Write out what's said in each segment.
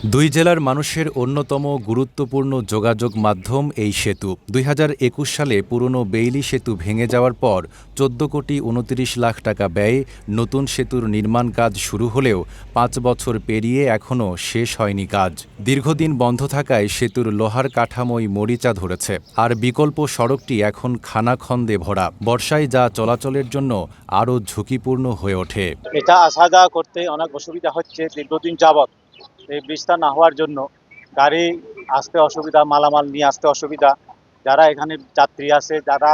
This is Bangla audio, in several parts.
দুই জেলার মানুষের অন্যতম গুরুত্বপূর্ণ যোগাযোগ মাধ্যম এই সেতু। ২০২১ সালে পুরনো বেইলি সেতু ভেঙে যাওয়ার পর ১৪,২৯,০০,০০০ টাকা ব্যয়ে নতুন সেতুর নির্মাণ কাজ শুরু হলেও ৫ বছর পেরিয়ে এখনও শেষ হয়নি কাজ। দীর্ঘদিন বন্ধ থাকায় সেতুর লোহার কাঠামোই মরিচা ধরেছে, আর বিকল্প সড়কটি এখন খানাখন্দে ভরা। বর্ষায় যা চলাচলের জন্য আরও ঝুঁকিপূর্ণ হয়ে ওঠে। এটা আসা যাওয়া করতে অনেক অসুবিধা হচ্ছে দীর্ঘদিন যাবৎ। এই ব্রিজটা না হওয়ার জন্য গাড়ি আসতে অসুবিধা, মালামাল নিয়ে আসতে অসুবিধা। যারা এখানে যাত্রী আছে, যারা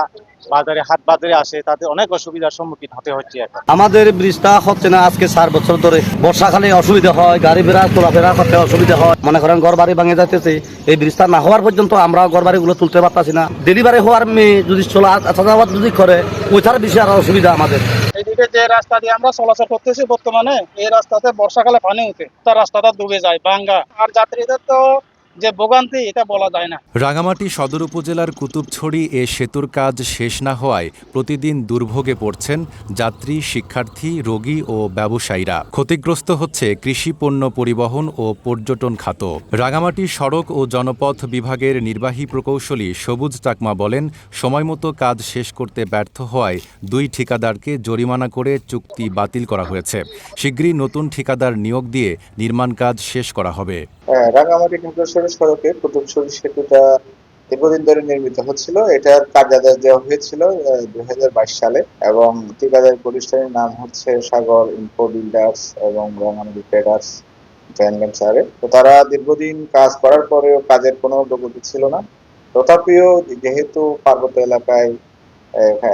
বাজারে হাট বাজারে আসে, তাদের অনেক অসুবিধার সম্মুখীন হতে হচ্ছে এখন। আমাদের ব্রিজটা হচ্ছে না আজকে 4 বছর ধরে। বর্ষাকালে অসুবিধা হয়, গাড়ি বেড়া চলাফেরা করতে অসুবিধা হয়। মনে করেন ঘর বাড়ি ভাঙে যাইতেছে। এই ব্রিজটা না হওয়ার পর্যন্ত আমরা ঘর বাড়িগুলো তুলতে পারতাছি না। ডেলিভারি হওয়ার মেয়ে যদি আসা যাওয়া যদি করে, ওইটার বেশি আরো অসুবিধা আমাদের। এইদিকে যে রাস্তা দিয়ে আমরা চলাচল করতেছি বর্তমানে, এই রাস্তাতে বর্ষাকালে পানি উঠে, তার রাস্তাটা ডুবে যায়, ভাঙ্গা। আর যাত্রীদের তো যে ভোগান্তি, এটা বলা যায় না। রাঙামাটি সদর উপজেলার কুতুবছড়ি এ সেতুর কাজ শেষ না হওয়ায় প্রতিদিন দুর্ভোগে পড়ছেন যাত্রী, শিক্ষার্থী, রোগী ও ব্যবসায়ীরা। ক্ষতিগ্রস্ত হচ্ছে কৃষি পণ্য পরিবহন ও পর্যটন খাত। রাঙামাটি সড়ক ও জনপথ বিভাগের নির্বাহী প্রকৌশলী সবুজ চাকমা বলেন, সময়মতো কাজ শেষ করতে ব্যর্থ হওয়ায় 2 ঠিকাদারকে জরিমানা করে চুক্তি বাতিল করা হয়েছে। শিগগিরই নতুন ঠিকাদার নিয়োগ দিয়ে নির্মাণ কাজ শেষ করা হবে। রাঙামাটি কুতুবছড়ি সড়কে কুতুবছড়ি সেতুটা দীর্ঘদিন ধরে নির্মিত হচ্ছিল। এটার কার্যাদেশ দেওয়া হয়েছিল 2022 সালে এবং ঠিকাদার প্রতিষ্ঠানের নাম হচ্ছে সাগর ইনফো বিল্ডার্স এবং রাঙামাটি ট্রেডার্স জয়েন্ট ভেঞ্চারে। তো তারা দীর্ঘদিন কাজ করার পরেও কাজের কোনো অগ্রগতি ছিল না। তথাপিও যেহেতু পার্বত্য এলাকায়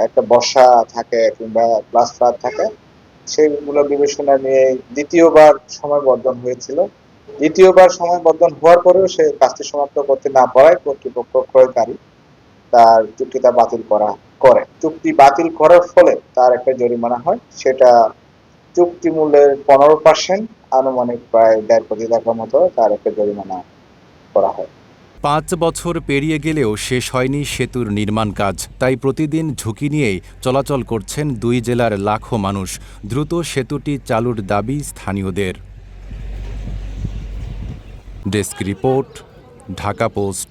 একটা বর্ষা থাকে কিংবা প্লাস ফ্লাড থাকে, সেইগুলো বিবেচনা নিয়ে দ্বিতীয়বার সময় বর্ধন হয়েছিল। দ্বিতীয়বার সময় বর্ধন হওয়ার পরেও সে কাজটি সমাপ্ত করতে না পারায় কর্তৃপক্ষ ক্রয়কারী তার চুক্তিটা বাতিল করে। চুক্তি বাতিল করার ফলে তার একটা জরিমানা হয়, সেটা চুক্তি মূল্যের 15%, আনুমানিক প্রায় 1.5 কোটি টাকার মতো তার একটা জরিমানা করা হয়। 5 বছর পেরিয়ে গেলেও শেষ হয়নি সেতুর নির্মাণ কাজ। তাই প্রতিদিন ঝুঁকি নিয়েই চলাচল করছেন 2 জেলার লাখো মানুষ। দ্রুত সেতুটি চালুর দাবি স্থানীয়দের। Desk report, Dhaka post.